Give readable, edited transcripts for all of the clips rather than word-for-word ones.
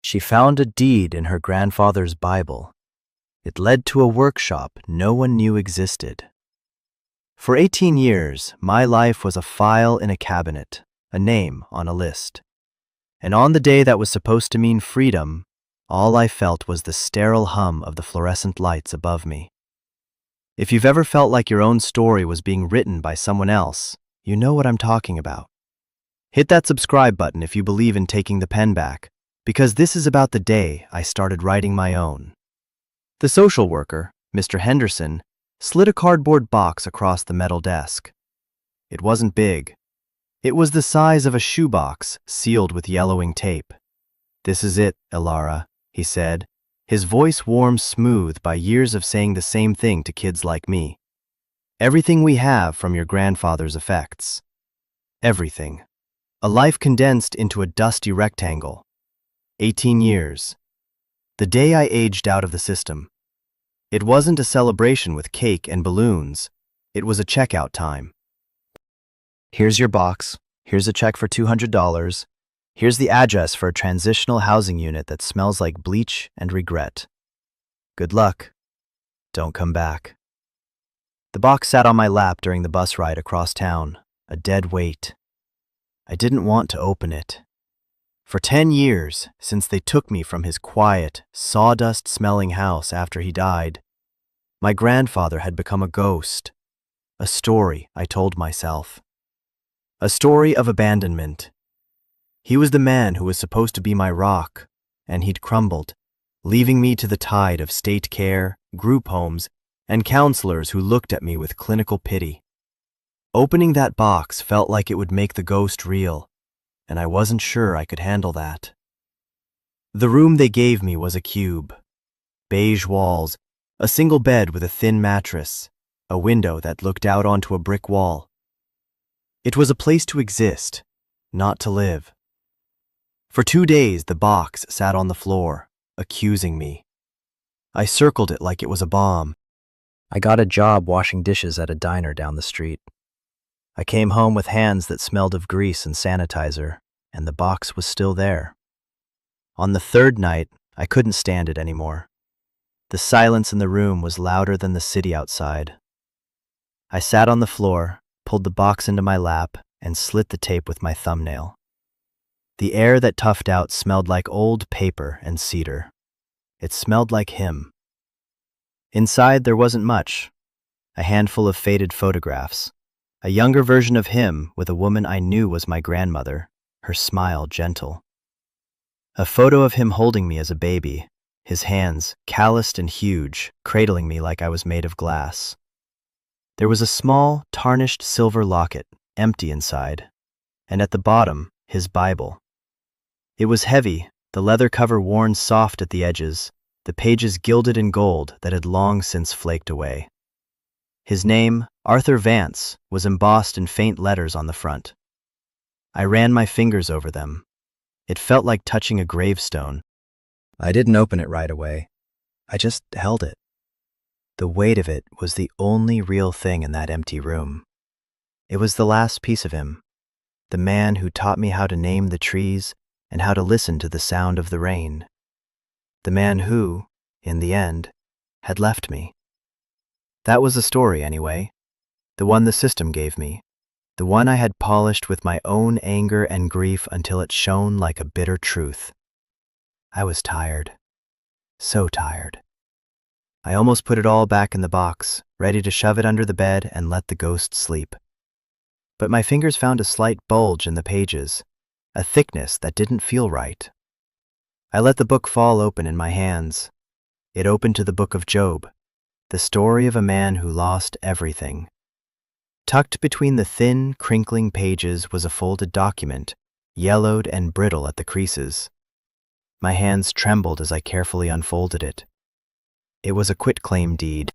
She found a deed in her grandfather's Bible. It led to a workshop no one knew existed. For 18 years, my life was a file in a cabinet, a name on a list. And on the day that was supposed to mean freedom, all I felt was the sterile hum of the fluorescent lights above me. If you've ever felt like your own story was being written by someone else, you know what I'm talking about. Hit that subscribe button if you believe in taking the pen back, because this is about the day I started writing my own. The social worker, Mr. Henderson, slid a cardboard box across the metal desk. It wasn't big. It was the size of a shoebox sealed with yellowing tape. "This is it, Elara," he said, his voice warm smooth by years of saying the same thing to kids like me. "Everything we have from your grandfather's effects. Everything. A life condensed into a dusty rectangle. 18 years. The day I aged out of the system. It wasn't a celebration with cake and balloons. It was a checkout time. Here's your box. Here's a check for $200. Here's the address for a transitional housing unit that smells like bleach and regret. Good luck. Don't come back." The box sat on my lap during the bus ride across town, a dead weight. I didn't want to open it. For 10 years, since they took me from his quiet, sawdust-smelling house after he died, my grandfather had become a ghost, a story I told myself. A story of abandonment. He was the man who was supposed to be my rock, and he'd crumbled, leaving me to the tide of state care, group homes, and counselors who looked at me with clinical pity. Opening that box felt like it would make the ghost real, and I wasn't sure I could handle that. The room they gave me was a cube. Beige walls, a single bed with a thin mattress, a window that looked out onto a brick wall. It was a place to exist, not to live. For 2 days, the box sat on the floor, accusing me. I circled it like it was a bomb. I got a job washing dishes at a diner down the street. I came home with hands that smelled of grease and sanitizer, and the box was still there. On the 3rd night, I couldn't stand it anymore. The silence in the room was louder than the city outside. I sat on the floor, pulled the box into my lap, and slit the tape with my thumbnail. The air that toughed out smelled like old paper and cedar. It smelled like him. Inside, there wasn't much. A handful of faded photographs. A younger version of him with a woman I knew was my grandmother, her smile gentle. A photo of him holding me as a baby, his hands, calloused and huge, cradling me like I was made of glass. There was a small, tarnished silver locket, empty inside, and at the bottom, his Bible. It was heavy, the leather cover worn soft at the edges, the pages gilded in gold that had long since flaked away. His name, Arthur Vance, was embossed in faint letters on the front. I ran my fingers over them. It felt like touching a gravestone. I didn't open it right away. I just held it. The weight of it was the only real thing in that empty room. It was the last piece of him, the man who taught me how to name the trees and how to listen to the sound of the rain. The man who, in the end, had left me. That was the story, anyway. The one the system gave me. The one I had polished with my own anger and grief until it shone like a bitter truth. I was tired. So tired. I almost put it all back in the box, ready to shove it under the bed and let the ghost sleep. But my fingers found a slight bulge in the pages, a thickness that didn't feel right. I let the book fall open in my hands. It opened to the book of Job, the story of a man who lost everything. Tucked between the thin, crinkling pages was a folded document, yellowed and brittle at the creases. My hands trembled as I carefully unfolded it. It was a quitclaim deed.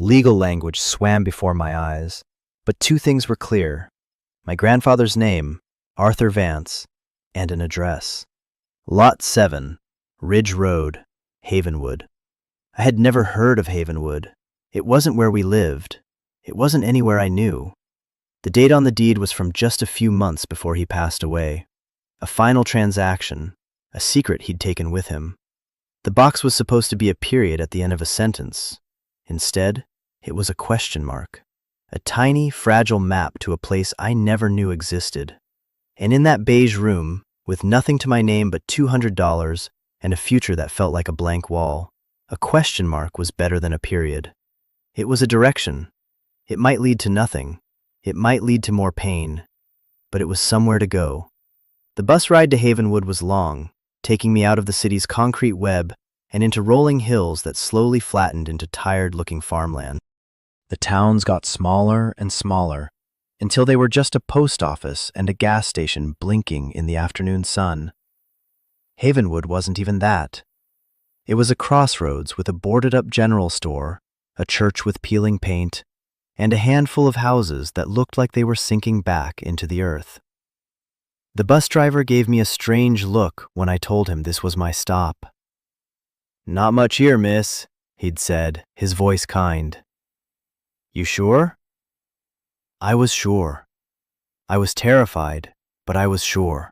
Legal language swam before my eyes, but 2 things were clear: my grandfather's name, Arthur Vance, and an address. Lot 7, Ridge Road, Havenwood. I had never heard of Havenwood. It wasn't where we lived. It wasn't anywhere I knew. The date on the deed was from just a few months before he passed away. A final transaction, a secret he'd taken with him. The box was supposed to be a period at the end of a sentence. Instead, it was a question mark, a tiny, fragile map to a place I never knew existed. And in that beige room, with nothing to my name but $200 and a future that felt like a blank wall, a question mark was better than a period. It was a direction. It might lead to nothing. It might lead to more pain. But it was somewhere to go. The bus ride to Havenwood was long, taking me out of the city's concrete web and into rolling hills that slowly flattened into tired-looking farmland. The towns got smaller and smaller, until they were just a post office and a gas station blinking in the afternoon sun. Havenwood wasn't even that. It was a crossroads with a boarded-up general store, a church with peeling paint, and a handful of houses that looked like they were sinking back into the earth. The bus driver gave me a strange look when I told him this was my stop. "Not much here, miss," he'd said, his voice kind. "You sure?" I was sure. I was terrified, but I was sure.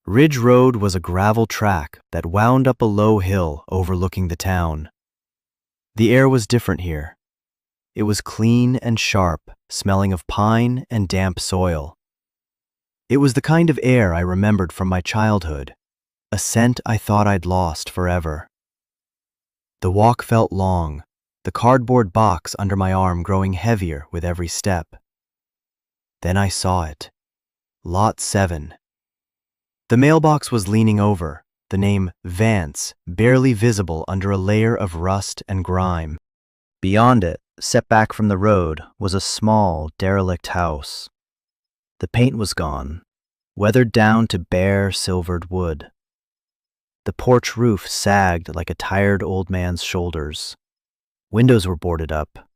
Ridge Road was a gravel track that wound up a low hill overlooking the town. The air was different here. It was clean and sharp, smelling of pine and damp soil. It was the kind of air I remembered from my childhood, a scent I thought I'd lost forever. The walk felt long, the cardboard box under my arm growing heavier with every step. Then I saw it. Lot 7. The mailbox was leaning over, the name Vance barely visible under a layer of rust and grime. Beyond it, set back from the road, was a small, derelict house. The paint was gone, weathered down to bare, silvered wood. The porch roof sagged like a tired old man's shoulders. Windows were boarded up.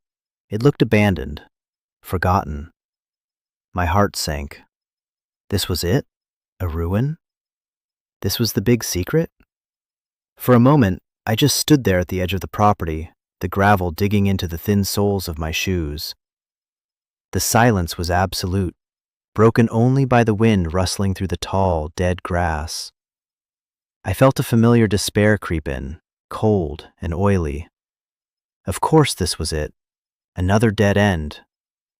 It looked abandoned, forgotten. My heart sank. This was it? A ruin? This was the big secret? For a moment, I just stood there at the edge of the property, the gravel digging into the thin soles of my shoes. The silence was absolute, broken only by the wind rustling through the tall, dead grass. I felt a familiar despair creep in, cold and oily. Of course this was it. Another dead end.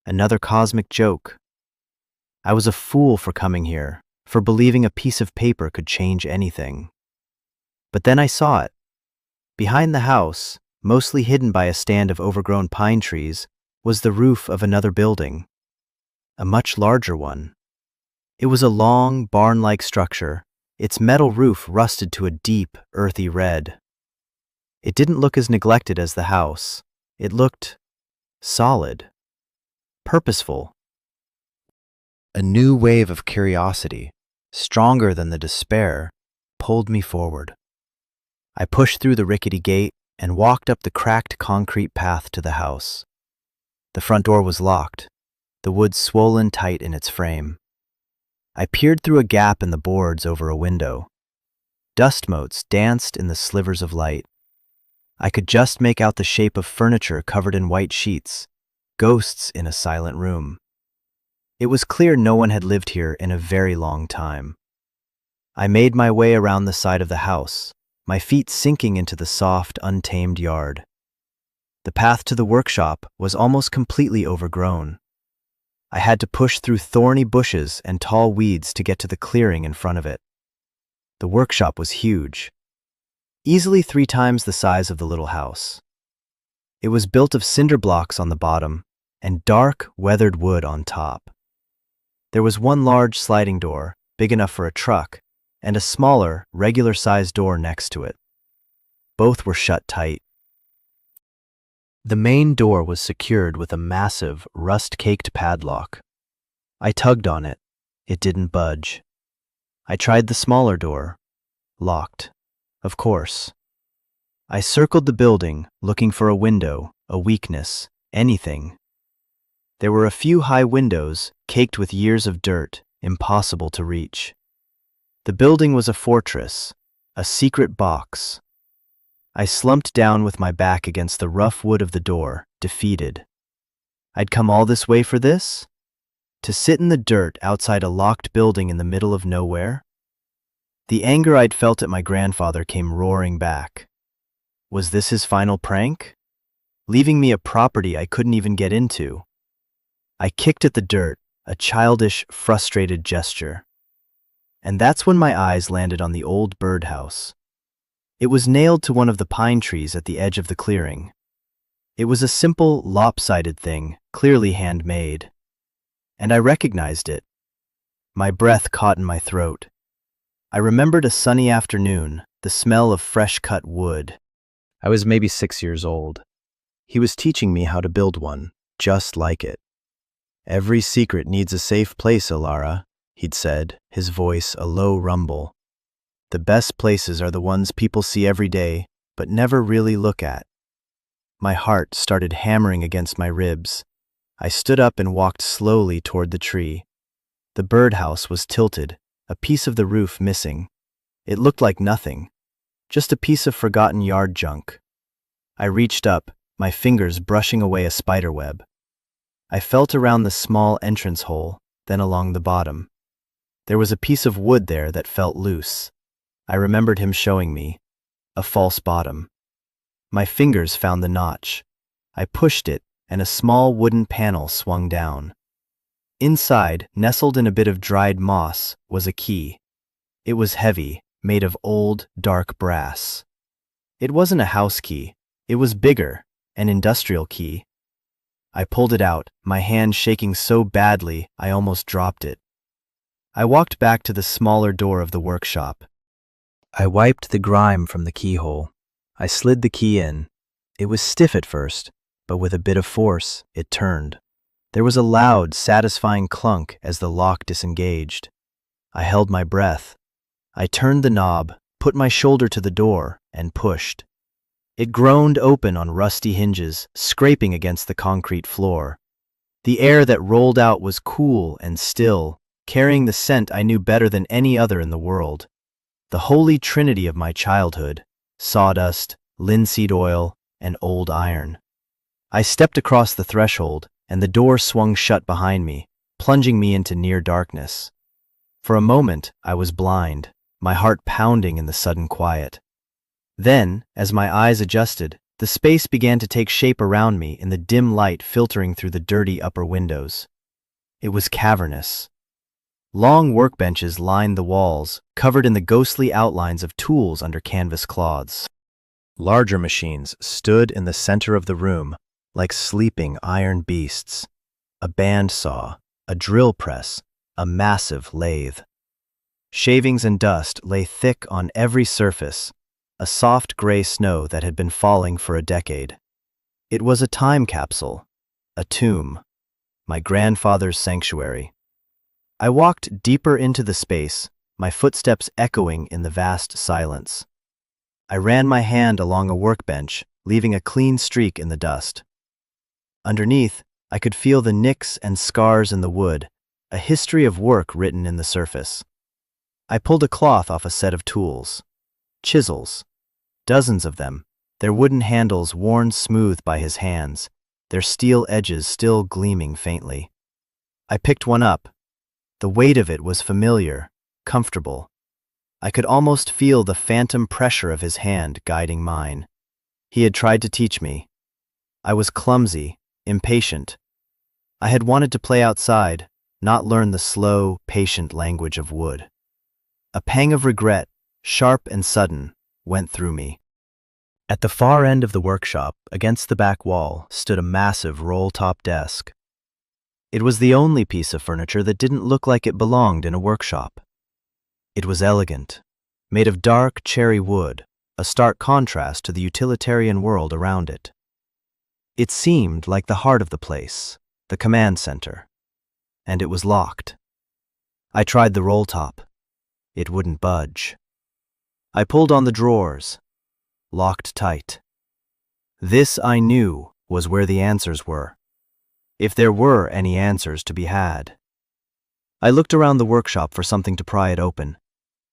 Another cosmic joke. I was a fool for coming here, for believing a piece of paper could change anything. But then I saw it. Behind the house, mostly hidden by a stand of overgrown pine trees, was the roof of another building. A much larger one. It was a long, barn-like structure, its metal roof rusted to a deep, earthy red. It didn't look as neglected as the house. It looked solid, purposeful. A new wave of curiosity, stronger than the despair, pulled me forward. I pushed through the rickety gate and walked up the cracked concrete path to the house. The front door was locked, the wood swollen tight in its frame. I peered through a gap in the boards over a window. Dust motes danced in the slivers of light. I could just make out the shape of furniture covered in white sheets, ghosts in a silent room. It was clear no one had lived here in a very long time. I made my way around the side of the house, my feet sinking into the soft, untamed yard. The path to the workshop was almost completely overgrown. I had to push through thorny bushes and tall weeds to get to the clearing in front of it. The workshop was huge, easily 3 times the size of the little house. It was built of cinder blocks on the bottom and dark, weathered wood on top. There was one large sliding door, big enough for a truck, and a smaller, regular-sized door next to it. Both were shut tight. The main door was secured with a massive, rust-caked padlock. I tugged on it. It didn't budge. I tried the smaller door. Locked. Of course. I circled the building, looking for a window, a weakness, anything. There were a few high windows, caked with years of dirt, impossible to reach. The building was a fortress, a secret box. I slumped down with my back against the rough wood of the door, defeated. I'd come all this way for this? To sit in the dirt outside a locked building in the middle of nowhere? The anger I'd felt at my grandfather came roaring back. Was this his final prank? Leaving me a property I couldn't even get into? I kicked at the dirt, a childish, frustrated gesture. And that's when my eyes landed on the old birdhouse. It was nailed to one of the pine trees at the edge of the clearing. It was a simple, lopsided thing, clearly handmade. And I recognized it. My breath caught in my throat. I remembered a sunny afternoon, the smell of fresh-cut wood. I was maybe 6 years old. He was teaching me how to build one, just like it. "Every secret needs a safe place, Alara," he'd said, his voice a low rumble. "The best places are the ones people see every day, but never really look at." My heart started hammering against my ribs. I stood up and walked slowly toward the tree. The birdhouse was tilted, a piece of the roof missing. It looked like nothing, just a piece of forgotten yard junk. I reached up, my fingers brushing away a spiderweb. I felt around the small entrance hole, then along the bottom. There was a piece of wood there that felt loose. I remembered him showing me. A false bottom. My fingers found the notch. I pushed it, and a small wooden panel swung down. Inside, nestled in a bit of dried moss, was a key. It was heavy, made of old, dark brass. It wasn't a house key. It was bigger, an industrial key. I pulled it out, my hand shaking so badly I almost dropped it. I walked back to the smaller door of the workshop. I wiped the grime from the keyhole. I slid the key in. It was stiff at first, but with a bit of force, it turned. There was a loud, satisfying clunk as the lock disengaged. I held my breath. I turned the knob, put my shoulder to the door, and pushed. It groaned open on rusty hinges, scraping against the concrete floor. The air that rolled out was cool and still, carrying the scent I knew better than any other in the world. The holy trinity of my childhood: sawdust, linseed oil, and old iron. I stepped across the threshold, and the door swung shut behind me, plunging me into near darkness. For a moment, I was blind, my heart pounding in the sudden quiet. Then, as my eyes adjusted, the space began to take shape around me in the dim light filtering through the dirty upper windows. It was cavernous. Long workbenches lined the walls, covered in the ghostly outlines of tools under canvas cloths. Larger machines stood in the center of the room, like sleeping iron beasts. A bandsaw, a drill press, a massive lathe. Shavings and dust lay thick on every surface, a soft gray snow that had been falling for a decade. It was a time capsule, a tomb, my grandfather's sanctuary. I walked deeper into the space, my footsteps echoing in the vast silence. I ran my hand along a workbench, leaving a clean streak in the dust. Underneath, I could feel the nicks and scars in the wood, a history of work written in the surface. I pulled a cloth off a set of tools. Chisels. Dozens of them, their wooden handles worn smooth by his hands, their steel edges still gleaming faintly. I picked one up. The weight of it was familiar, comfortable. I could almost feel the phantom pressure of his hand guiding mine. He had tried to teach me. I was clumsy, impatient. I had wanted to play outside, not learn the slow, patient language of wood. A pang of regret, sharp and sudden, went through me. At the far end of the workshop, against the back wall, stood a massive roll-top desk. It was the only piece of furniture that didn't look like it belonged in a workshop. It was elegant, made of dark cherry wood, a stark contrast to the utilitarian world around it. It seemed like the heart of the place, the command center, and it was locked. I tried the roll-top. It wouldn't budge. I pulled on the drawers, locked tight. This, I knew, was where the answers were, if there were any answers to be had. I looked around the workshop for something to pry it open.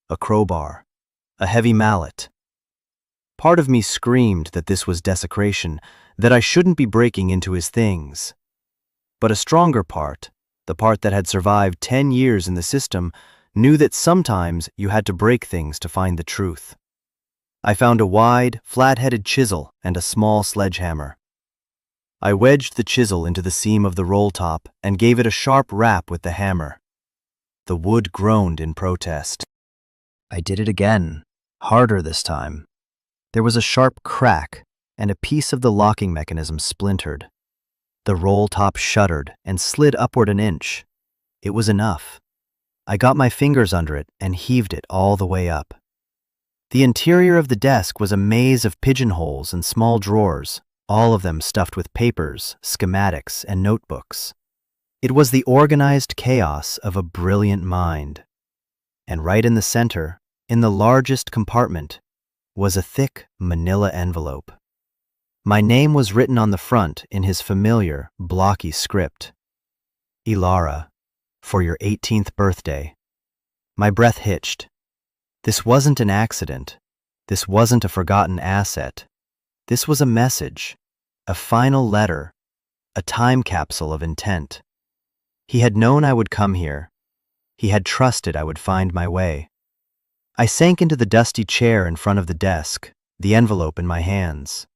A crowbar, a heavy mallet. Part of me screamed that this was desecration, that I shouldn't be breaking into his things. But a stronger part, the part that had survived 10 years in the system, knew that sometimes you had to break things to find the truth. I found a wide, flat-headed chisel and a small sledgehammer. I wedged the chisel into the seam of the roll top and gave it a sharp rap with the hammer. The wood groaned in protest. I did it again, harder this time. There was a sharp crack, and a piece of the locking mechanism splintered. The roll top shuddered and slid upward an inch. It was enough. I got my fingers under it and heaved it all the way up. The interior of the desk was a maze of pigeonholes and small drawers, all of them stuffed with papers, schematics, and notebooks. It was the organized chaos of a brilliant mind. And right in the center, in the largest compartment, was a thick manila envelope. My name was written on the front in his familiar, blocky script. Ilara, for your 18th birthday. My breath hitched. This wasn't an accident. This wasn't a forgotten asset. This was a message, a final letter, a time capsule of intent. He had known I would come here. He had trusted I would find my way. I sank into the dusty chair in front of the desk, the envelope in my hands.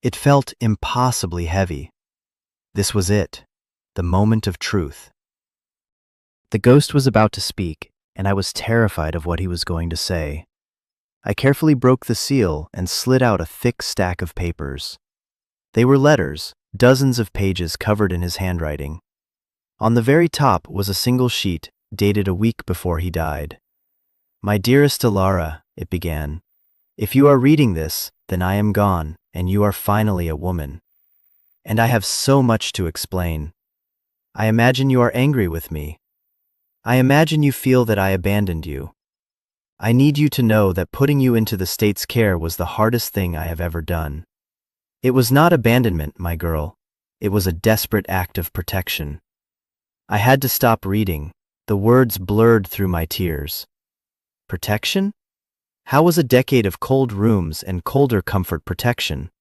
It felt impossibly heavy. This was it, the moment of truth. The ghost was about to speak, and I was terrified of what he was going to say. I carefully broke the seal and slid out a thick stack of papers. They were letters, dozens of pages covered in his handwriting. On the very top was a single sheet, dated a week before he died. My dearest Ilara, it began, if you are reading this, then I am gone, and you are finally a woman. And I have so much to explain. I imagine you are angry with me. I imagine you feel that I abandoned you. I need you to know that putting you into the state's care was the hardest thing I have ever done. It was not abandonment, my girl. It was a desperate act of protection. I had to stop reading. The words blurred through my tears. Protection? How was a decade of cold rooms and colder comfort protection?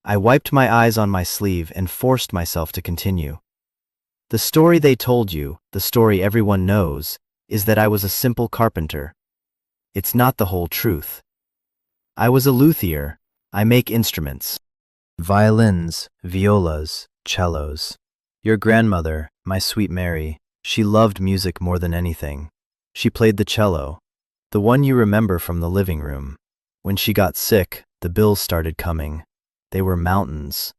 I wiped my eyes on my sleeve and forced myself to continue. The story they told you, the story everyone knows, is that I was a simple carpenter. It's not the whole truth. I was a luthier. I make instruments. Violins, violas, cellos. Your grandmother, my sweet Mary, she loved music more than anything. She played the cello, the one you remember from the living room. When she got sick, the bills started coming. They were mountains.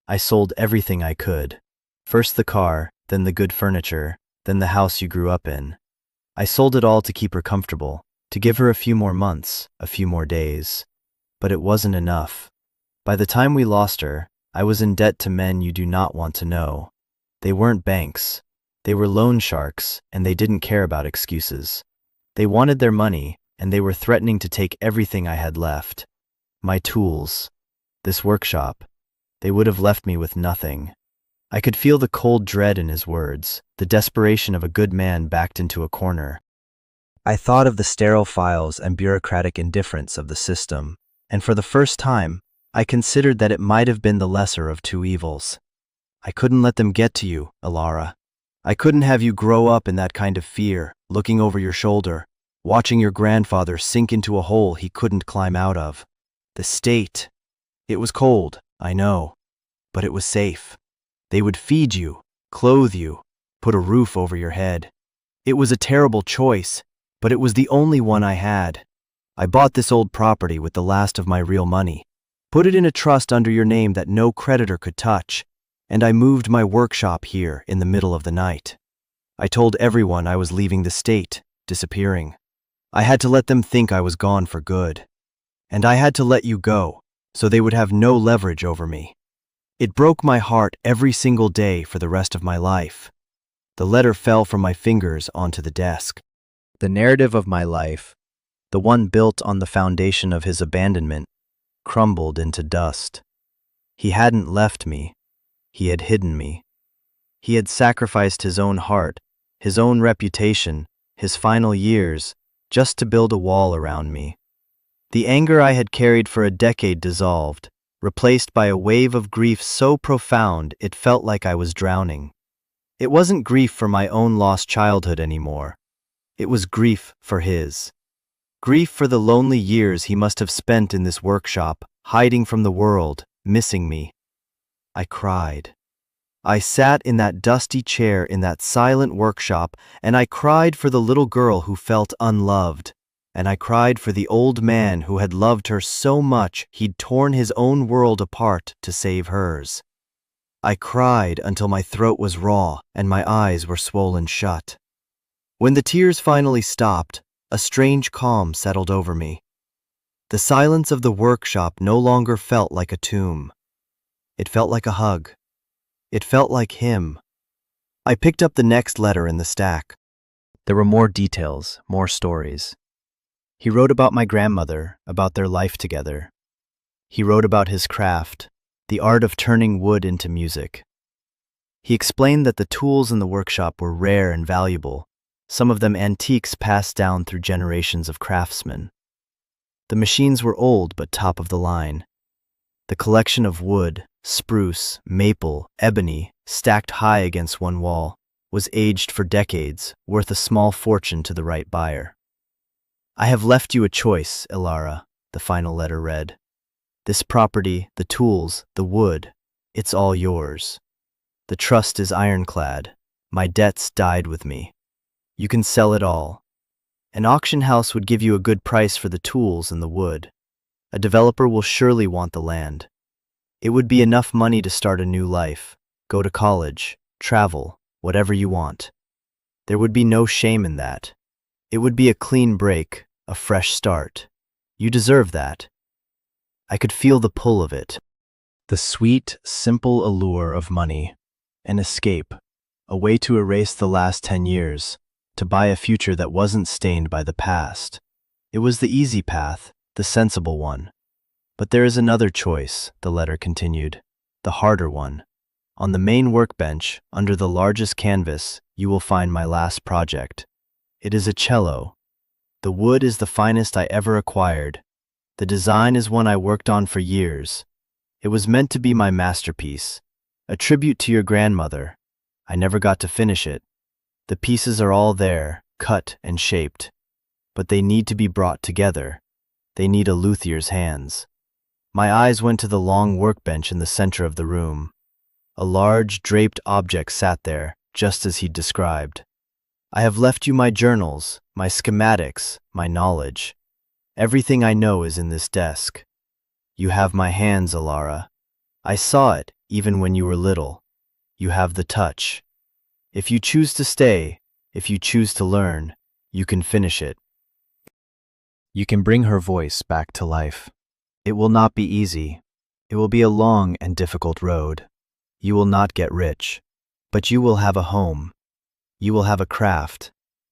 I sold everything I could. First the car, then the good furniture, then the house you grew up in. I sold it all to keep her comfortable, to give her a few more months, a few more days. But it wasn't enough. By the time we lost her, I was in debt to men you do not want to know. They weren't banks. They were loan sharks, and they didn't care about excuses. They wanted their money, and they were threatening to take everything I had left. My tools. This workshop. They would have left me with nothing. I could feel the cold dread in his words, the desperation of a good man backed into a corner. I thought of the sterile files and bureaucratic indifference of the system, and for the first time, I considered that it might have been the lesser of two evils. I couldn't let them get to you, Ilara. I couldn't have you grow up in that kind of fear, looking over your shoulder, watching your grandfather sink into a hole he couldn't climb out of. The state. It was cold, I know, but it was safe. They would feed you, clothe you, put a roof over your head. It was a terrible choice, but it was the only one I had. I bought this old property with the last of my real money, put it in a trust under your name that no creditor could touch, and I moved my workshop here in the middle of the night. I told everyone I was leaving the state, disappearing. I had to let them think I was gone for good. And I had to let you go, so they would have no leverage over me. It broke my heart every single day for the rest of my life. The letter fell from my fingers onto the desk. The narrative of my life, the one built on the foundation of his abandonment, crumbled into dust. He hadn't left me. He had hidden me. He had sacrificed his own heart, his own reputation, his final years, just to build a wall around me. The anger I had carried for a decade dissolved, replaced by a wave of grief so profound it felt like I was drowning. It wasn't grief for my own lost childhood anymore. It was grief for his. Grief for the lonely years he must have spent in this workshop, hiding from the world, missing me. I cried. I sat in that dusty chair in that silent workshop, and I cried for the little girl who felt unloved, and I cried for the old man who had loved her so much he'd torn his own world apart to save hers. I cried until my throat was raw and my eyes were swollen shut. When the tears finally stopped, a strange calm settled over me. The silence of the workshop no longer felt like a tomb. It felt like a hug. It felt like him. I picked up the next letter in the stack. There were more details, more stories. He wrote about my grandmother, about their life together. He wrote about his craft, the art of turning wood into music. He explained that the tools in the workshop were rare and valuable, some of them antiques passed down through generations of craftsmen. The machines were old but top of the line. The collection of wood, spruce, maple, ebony, stacked high against one wall, was aged for decades, worth a small fortune to the right buyer. I have left you a choice, Ilara, the final letter read. This property, the tools, the wood, it's all yours. The trust is ironclad. My debts died with me. You can sell it all. An auction house would give you a good price for the tools and the wood. A developer will surely want the land. It would be enough money to start a new life, go to college, travel, whatever you want. There would be no shame in that. It would be a clean break, a fresh start. You deserve that. I could feel the pull of it. The sweet, simple allure of money. An escape. A way to erase the last 10 years. To buy a future that wasn't stained by the past. It was the easy path, the sensible one. But there is another choice, the letter continued. The harder one. On the main workbench, under the largest canvas, you will find my last project. It is a cello. The wood is the finest I ever acquired. The design is one I worked on for years. It was meant to be my masterpiece, a tribute to your grandmother. I never got to finish it. The pieces are all there, cut and shaped. But they need to be brought together. They need a luthier's hands. My eyes went to the long workbench in the center of the room. A large, draped object sat there, just as he'd described. I have left you my journals, my schematics, my knowledge. Everything I know is in this desk. You have my hands, Ilara. I saw it, even when you were little. You have the touch. If you choose to stay, if you choose to learn, you can finish it. You can bring her voice back to life. It will not be easy. It will be a long and difficult road. You will not get rich, but you will have a home. You will have a craft.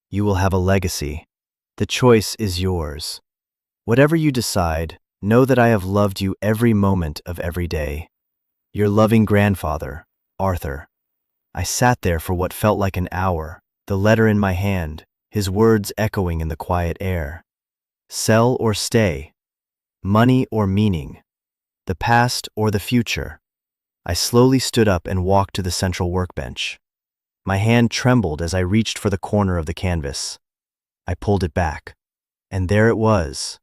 You will have a legacy. The choice is yours. Whatever you decide, know that I have loved you every moment of every day. Your loving grandfather, Arthur. I sat there for what felt like an hour, the letter in my hand, his words echoing in the quiet air. Sell or stay. Money or meaning. The past or the future. I slowly stood up and walked to the central workbench. My hand trembled as I reached for the corner of the canvas. I pulled it back. And there it was.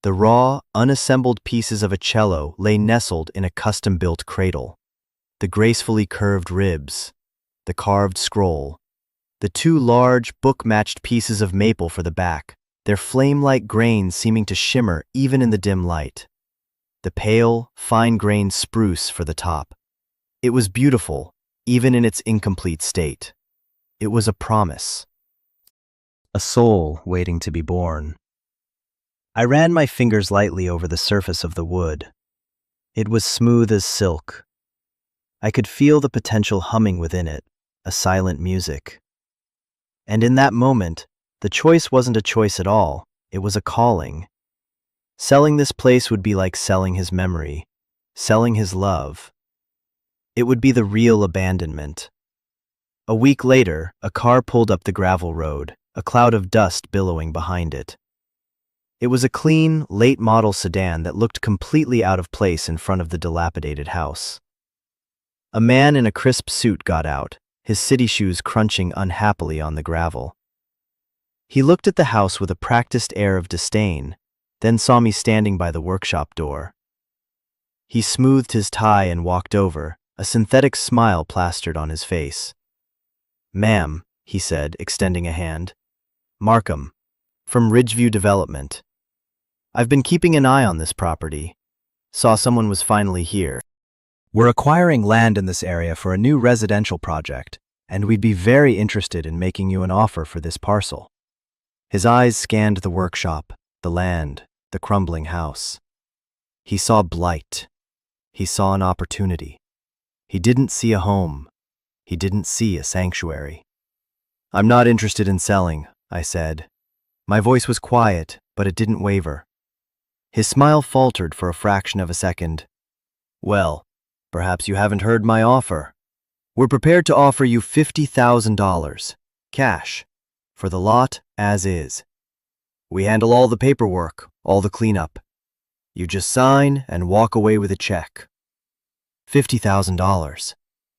The raw, unassembled pieces of a cello lay nestled in a custom-built cradle. The gracefully curved ribs. The carved scroll. The two large, book-matched pieces of maple for the back, their flame-like grains seeming to shimmer even in the dim light. The pale, fine-grained spruce for the top. It was beautiful, even in its incomplete state. It was a promise. A soul waiting to be born. I ran my fingers lightly over the surface of the wood. It was smooth as silk. I could feel the potential humming within it, a silent music. And in that moment, the choice wasn't a choice at all, it was a calling. Selling this place would be like selling his memory, selling his love. It would be the real abandonment. A week later, a car pulled up the gravel road, a cloud of dust billowing behind it. It was a clean, late-model sedan that looked completely out of place in front of the dilapidated house. A man in a crisp suit got out, his city shoes crunching unhappily on the gravel. He looked at the house with a practiced air of disdain, then saw me standing by the workshop door. He smoothed his tie and walked over, a synthetic smile plastered on his face. "Ma'am," he said, extending a hand. "Markham, from Ridgeview Development. I've been keeping an eye on this property. Saw someone was finally here. We're acquiring land in this area for a new residential project, and we'd be very interested in making you an offer for this parcel." His eyes scanned the workshop, the land, the crumbling house. He saw blight. He saw an opportunity. He didn't see a home. He didn't see a sanctuary. "I'm not interested in selling," I said. My voice was quiet, but it didn't waver. His smile faltered for a fraction of a second. "Well, perhaps you haven't heard my offer. We're prepared to offer you $50,000, cash, for the lot as is. We handle all the paperwork, all the cleanup. You just sign and walk away with a check." $50,000.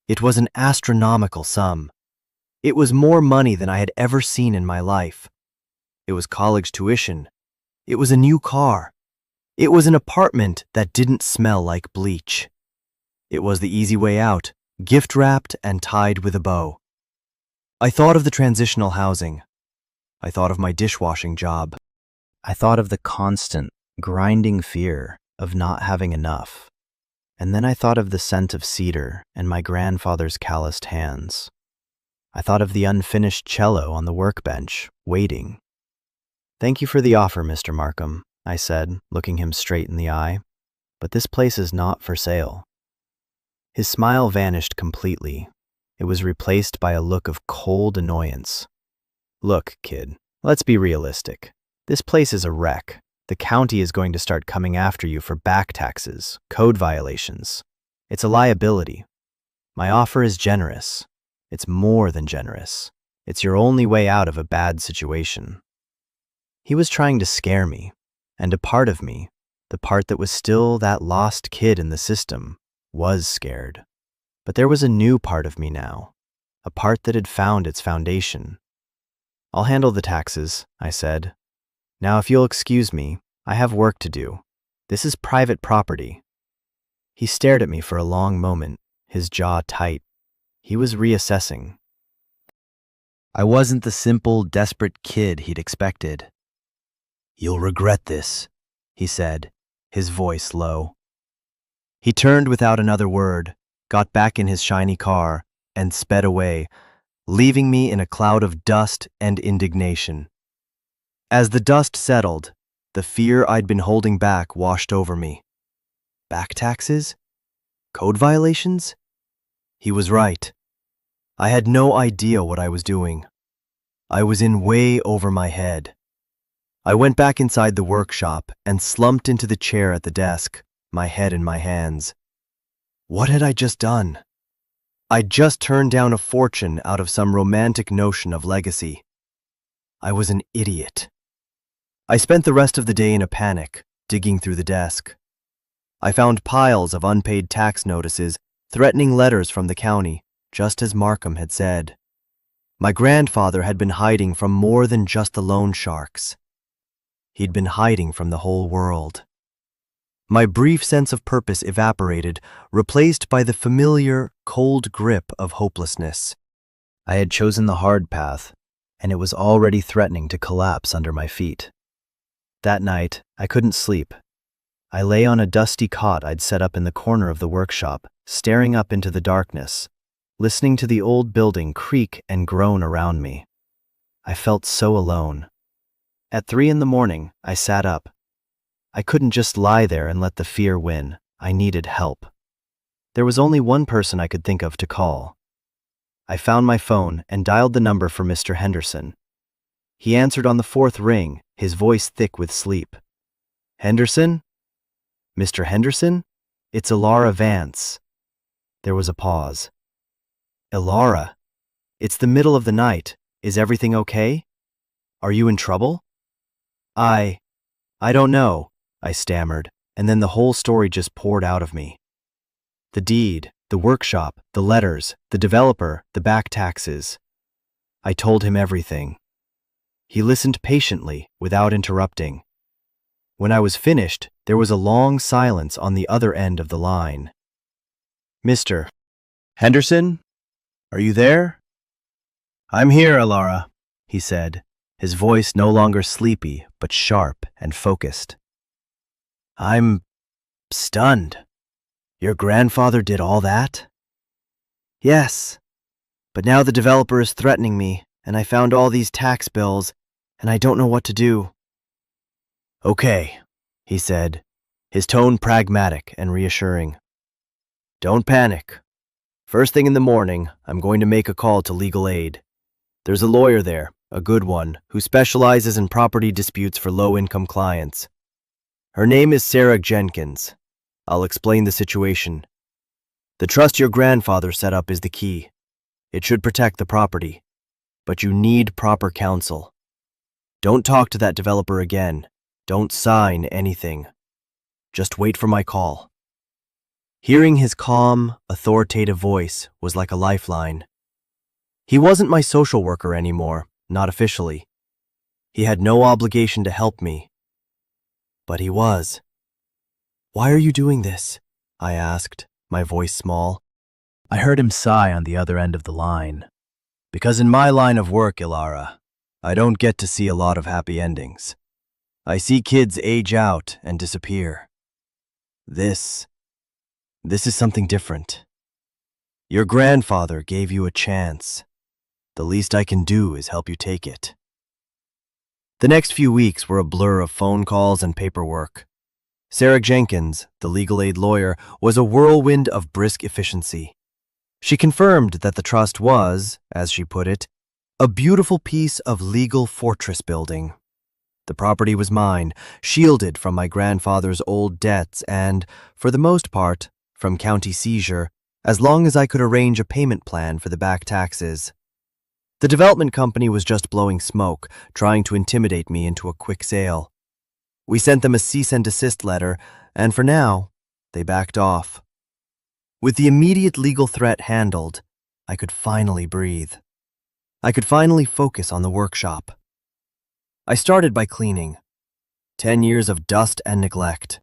It was an astronomical sum. It was more money than I had ever seen in my life. It was college tuition. It was a new car. It was an apartment that didn't smell like bleach. It was the easy way out, gift-wrapped and tied with a bow. I thought of the transitional housing. I thought of my dishwashing job. I thought of the constant, grinding fear of not having enough. And then I thought of the scent of cedar and my grandfather's calloused hands. I thought of the unfinished cello on the workbench, waiting. "Thank you for the offer, Mr. Markham," I said, looking him straight in the eye. "But this place is not for sale." His smile vanished completely. It was replaced by a look of cold annoyance. "Look, kid, let's be realistic. This place is a wreck. The county is going to start coming after you for back taxes, code violations. It's a liability. My offer is generous. It's more than generous. It's your only way out of a bad situation." He was trying to scare me, and a part of me, the part that was still that lost kid in the system, was scared. But there was a new part of me now, a part that had found its foundation. "I'll handle the taxes," I said. "Now, if you'll excuse me, I have work to do. This is private property." He stared at me for a long moment, his jaw tight. He was reassessing. I wasn't the simple, desperate kid he'd expected. "You'll regret this," he said, his voice low. He turned without another word, got back in his shiny car, and sped away, leaving me in a cloud of dust and indignation. As the dust settled, the fear I'd been holding back washed over me. Back taxes? Code violations? He was right. I had no idea what I was doing. I was in way over my head. I went back inside the workshop and slumped into the chair at the desk, my head in my hands. What had I just done? I'd just turned down a fortune out of some romantic notion of legacy. I was an idiot. I spent the rest of the day in a panic, digging through the desk. I found piles of unpaid tax notices, threatening letters from the county, just as Markham had said. My grandfather had been hiding from more than just the loan sharks. He'd been hiding from the whole world. My brief sense of purpose evaporated, replaced by the familiar, cold grip of hopelessness. I had chosen the hard path, and it was already threatening to collapse under my feet. That night, I couldn't sleep. I lay on a dusty cot I'd set up in the corner of the workshop, staring up into the darkness, listening to the old building creak and groan around me. I felt so alone. At 3 a.m, I sat up. I couldn't just lie there and let the fear win. I needed help. There was only one person I could think of to call. I found my phone and dialed the number for Mr. Henderson. He answered on the 4th ring, his voice thick with sleep. "Henderson? Mr. Henderson? It's Ilara Vance." There was a pause. "Ilara, it's the middle of the night. Is everything okay? Are you in trouble?" I don't know," I stammered, and then the whole story just poured out of me. The deed, the workshop, the letters, the developer, the back taxes. I told him everything. He listened patiently, without interrupting. When I was finished, there was a long silence on the other end of the line. "Mr. Henderson, are you there?" "I'm here, Alara," he said, his voice no longer sleepy, but sharp and focused. "I'm stunned. Your grandfather did all that?" "Yes, but now the developer is threatening me, and I found all these tax bills, and I don't know what to do." "Okay," he said, his tone pragmatic and reassuring. "Don't panic. First thing in the morning, I'm going to make a call to legal aid. There's a lawyer there, a good one, who specializes in property disputes for low-income clients. Her name is Sarah Jenkins. I'll explain the situation. The trust your grandfather set up is the key. It should protect the property, but you need proper counsel. Don't talk to that developer again. Don't sign anything. Just wait for my call." Hearing his calm, authoritative voice was like a lifeline. He wasn't my social worker anymore, not officially. He had no obligation to help me. But he was. "Why are you doing this?" I asked, my voice small. I heard him sigh on the other end of the line. "Because in my line of work, Ilara, I don't get to see a lot of happy endings. I see kids age out and disappear. This is something different. Your grandfather gave you a chance. The least I can do is help you take it." The next few weeks were a blur of phone calls and paperwork. Sarah Jenkins, the legal aid lawyer, was a whirlwind of brisk efficiency. She confirmed that the trust was, as she put it, a beautiful piece of legal fortress building. The property was mine, shielded from my grandfather's old debts and, for the most part, from county seizure, as long as I could arrange a payment plan for the back taxes. The development company was just blowing smoke, trying to intimidate me into a quick sale. We sent them a cease and desist letter, and for now, they backed off. With the immediate legal threat handled, I could finally breathe. I could finally focus on the workshop. I started by cleaning. 10 years of dust and neglect.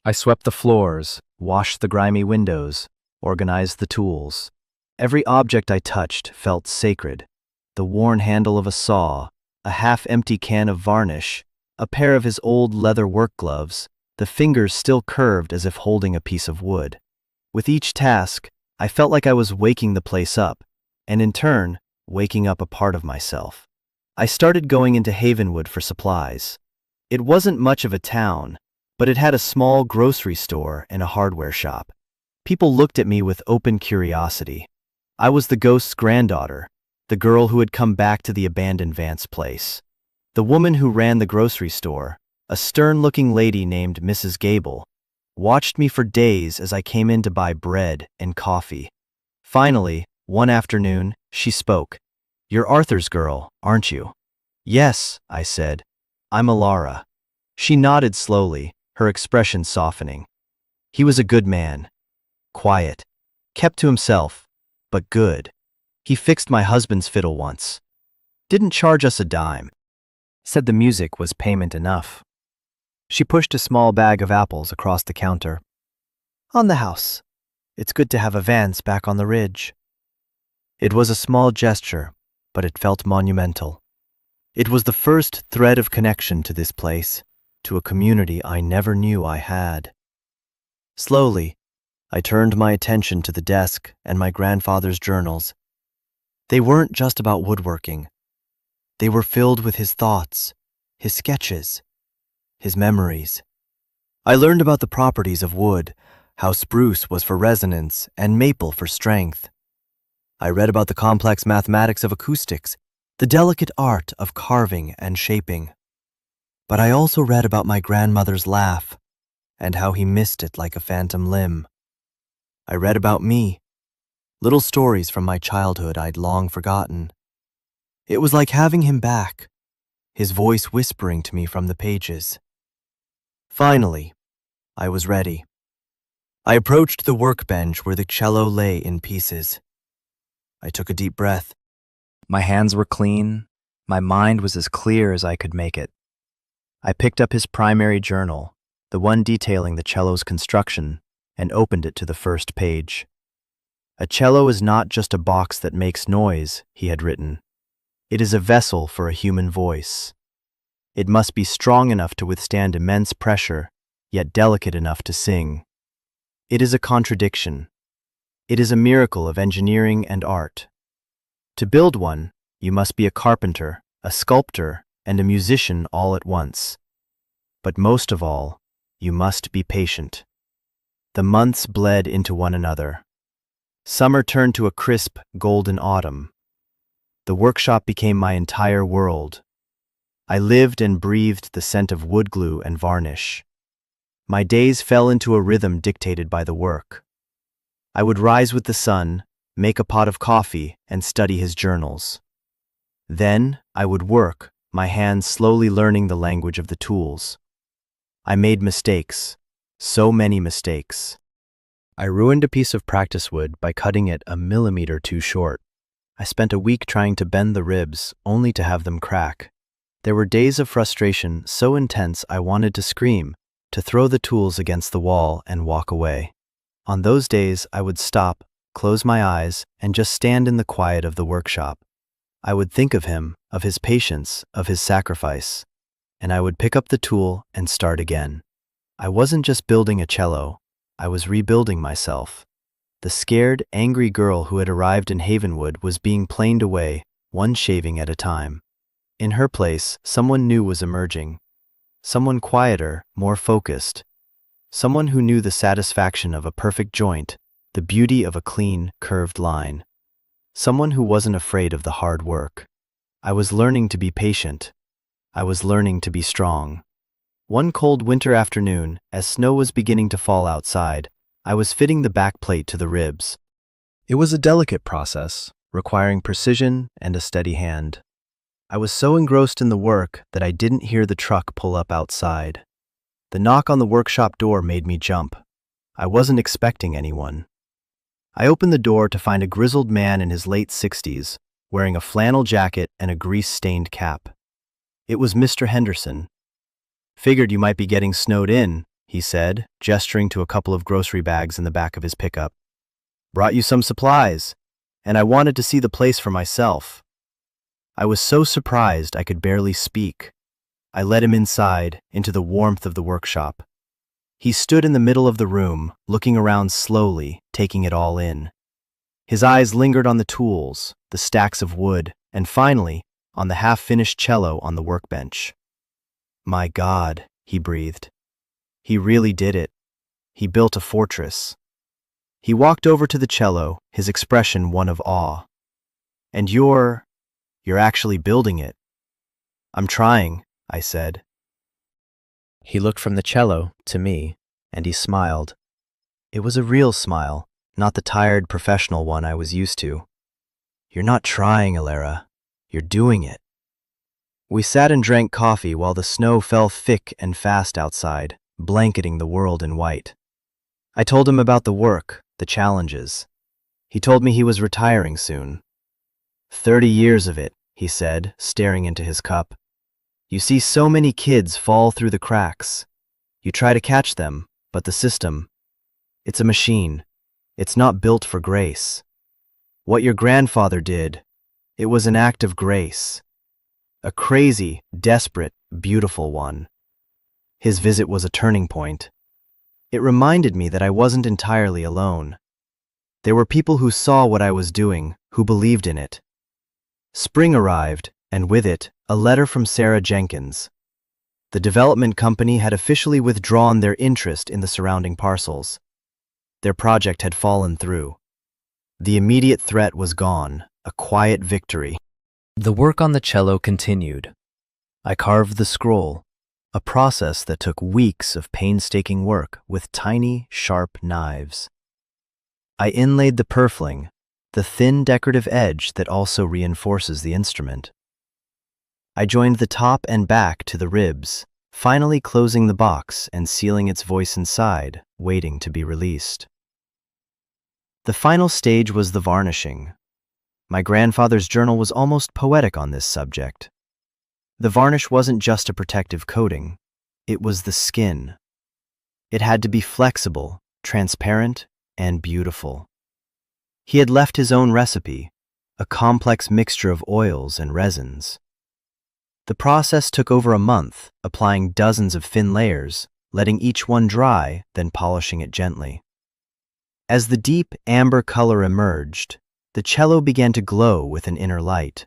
I swept the floors, washed the grimy windows, organized the tools. Every object I touched felt sacred. The worn handle of a saw, a half-empty can of varnish, a pair of his old leather work gloves, the fingers still curved as if holding a piece of wood. With each task, I felt like I was waking the place up, and in turn, waking up a part of myself. I started going into Havenwood for supplies. It wasn't much of a town, but it had a small grocery store and a hardware shop. People looked at me with open curiosity. I was the ghost's granddaughter, the girl who had come back to the abandoned Vance place. The woman who ran the grocery store, a stern-looking lady named Mrs. Gable, watched me for days as I came in to buy bread and coffee. Finally, one afternoon, she spoke. "You're Arthur's girl, aren't you?" "Yes," I said. "I'm Alara." She nodded slowly, her expression softening. He was a good man. Quiet. Kept to himself, but good. He fixed my husband's fiddle once. Didn't charge us a dime. Said the music was payment enough. She pushed a small bag of apples across the counter. "On the house. It's good to have a Vance back on the ridge." It was a small gesture, but it felt monumental. It was the first thread of connection to this place, to a community I never knew I had. Slowly, I turned my attention to the desk and my grandfather's journals. They weren't just about woodworking. They were filled with his thoughts, his sketches, his memories. I learned about the properties of wood, how spruce was for resonance and maple for strength. I read about the complex mathematics of acoustics, the delicate art of carving and shaping. But I also read about my grandmother's laugh and how he missed it like a phantom limb. I read about me, little stories from my childhood I'd long forgotten. It was like having him back, his voice whispering to me from the pages. Finally, I was ready. I approached the workbench where the cello lay in pieces. I took a deep breath. My hands were clean, My mind was as clear as I could make it. I picked up his primary journal, the one detailing the cello's construction, and opened it to the first page. A cello is not just a box that makes noise, he had written. It is a vessel for a human voice. It must be strong enough to withstand immense pressure, yet delicate enough to sing. It is a contradiction. It is a miracle of engineering and art. To build one, you must be a carpenter, a sculptor, and a musician all at once. But most of all, you must be patient. The months bled into one another. Summer turned to a crisp, golden autumn. The workshop became my entire world. I lived and breathed the scent of wood glue and varnish. My days fell into a rhythm dictated by the work. I would rise with the sun, make a pot of coffee, and study his journals. Then I would work, my hands slowly learning the language of the tools. I made mistakes, so many mistakes. I ruined a piece of practice wood by cutting it a millimeter too short. I spent a week trying to bend the ribs, only to have them crack. There were days of frustration so intense I wanted to scream, to throw the tools against the wall and walk away. On those days, I would stop, close my eyes, and just stand in the quiet of the workshop. I would think of him, of his patience, of his sacrifice, and I would pick up the tool and start again. I wasn't just building a cello, I was rebuilding myself. The scared, angry girl who had arrived in Havenwood was being planed away, one shaving at a time. In her place, someone new was emerging. Someone quieter, more focused. Someone who knew the satisfaction of a perfect joint, the beauty of a clean, curved line. Someone who wasn't afraid of the hard work. I was learning to be patient. I was learning to be strong. One cold winter afternoon, as snow was beginning to fall outside, I was fitting the back plate to the ribs. It was a delicate process, requiring precision and a steady hand. I was so engrossed in the work that I didn't hear the truck pull up outside. The knock on the workshop door made me jump. I wasn't expecting anyone. I opened the door to find a grizzled man in his late 60s, wearing a flannel jacket and a grease-stained cap. It was Mr. Henderson. "Figured you might be getting snowed in," he said, gesturing to a couple of grocery bags in the back of his pickup. "Brought you some supplies, and I wanted to see the place for myself." I was so surprised I could barely speak. I led him inside, into the warmth of the workshop. He stood in the middle of the room, looking around slowly, taking it all in. His eyes lingered on the tools, the stacks of wood, and finally, on the half-finished cello on the workbench. "My God," he breathed. "He really did it. He built a fortress." He walked over to the cello, his expression one of awe. "And you're actually building it." "I'm trying," I said. He looked from the cello to me, and he smiled. It was a real smile, not the tired professional one I was used to. "You're not trying, Alara. You're doing it." We sat and drank coffee while the snow fell thick and fast outside, blanketing the world in white. I told him about the work, the challenges. He told me he was retiring soon. 30 years of it, he said, staring into his cup. "You see so many kids fall through the cracks. You try to catch them, but the system, it's a machine. It's not built for grace. What your grandfather did, it was an act of grace. A crazy, desperate, beautiful one." His visit was a turning point. It reminded me that I wasn't entirely alone. There were people who saw what I was doing, who believed in it. Spring arrived, and with it, a letter from Sarah Jenkins. The development company had officially withdrawn their interest in the surrounding parcels. Their project had fallen through. The immediate threat was gone, a quiet victory. The work on the cello continued. I carved the scroll, a process that took weeks of painstaking work with tiny, sharp knives. I inlaid the purfling, the thin decorative edge that also reinforces the instrument. I joined the top and back to the ribs, finally closing the box and sealing its voice inside, waiting to be released. The final stage was the varnishing. My grandfather's journal was almost poetic on this subject. The varnish wasn't just a protective coating, it was the skin. It had to be flexible, transparent, and beautiful. He had left his own recipe, a complex mixture of oils and resins. The process took over a month, applying dozens of thin layers, letting each one dry, then polishing it gently. As the deep amber color emerged, the cello began to glow with an inner light.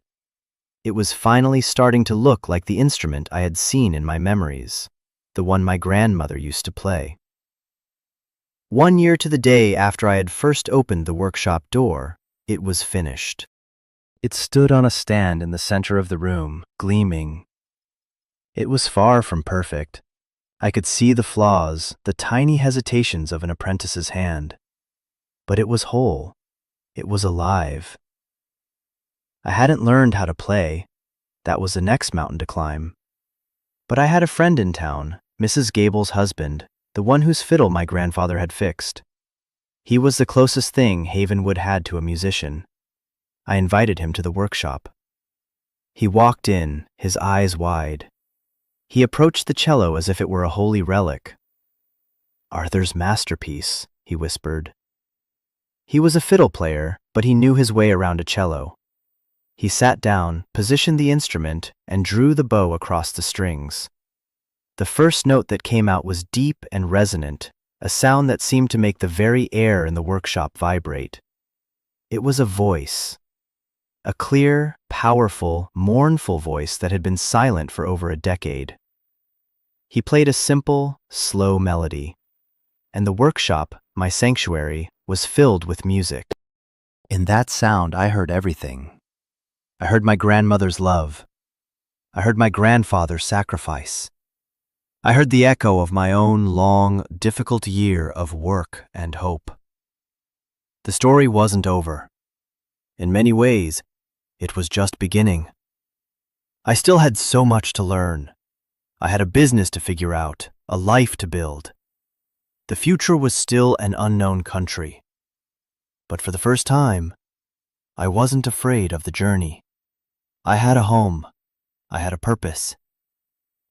It was finally starting to look like the instrument I had seen in my memories, the one my grandmother used to play. 1 year to the day after I had first opened the workshop door, it was finished. It stood on a stand in the center of the room, gleaming. It was far from perfect. I could see the flaws, the tiny hesitations of an apprentice's hand. But it was whole. It was alive. I hadn't learned how to play. That was the next mountain to climb. But I had a friend in town, Mrs. Gable's husband, the one whose fiddle my grandfather had fixed. He was the closest thing Havenwood had to a musician. I invited him to the workshop. He walked in, his eyes wide. He approached the cello as if it were a holy relic. "Arthur's masterpiece," he whispered. He was a fiddle player, but he knew his way around a cello. He sat down, positioned the instrument, and drew the bow across the strings. The first note that came out was deep and resonant, a sound that seemed to make the very air in the workshop vibrate. It was a voice. A clear, powerful, mournful voice that had been silent for over a decade. He played a simple, slow melody, and the workshop, my sanctuary, was filled with music. In that sound, I heard everything. I heard my grandmother's love. I heard my grandfather's sacrifice. I heard the echo of my own long, difficult year of work and hope. The story wasn't over. In many ways, it was just beginning. I still had so much to learn. I had a business to figure out, a life to build. The future was still an unknown country. But for the first time, I wasn't afraid of the journey. I had a home. I had a purpose.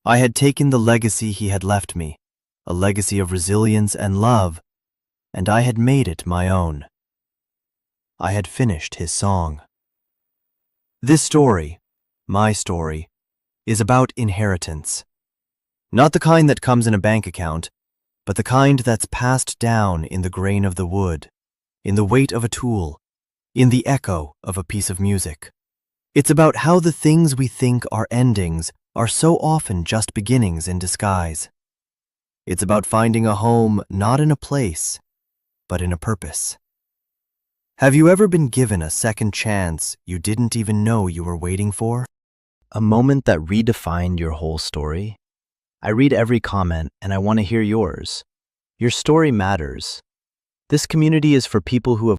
I had taken the legacy he had left me, a legacy of resilience and love, and I had made it my own. I had finished his song. This story, my story, is about inheritance. Not the kind that comes in a bank account, but the kind that's passed down in the grain of the wood, in the weight of a tool, in the echo of a piece of music. It's about how the things we think are endings are so often just beginnings in disguise. It's about finding a home not in a place, but in a purpose. Have you ever been given a second chance you didn't even know you were waiting for? A moment that redefined your whole story? I read every comment and I want to hear yours. Your story matters. This community is for people who have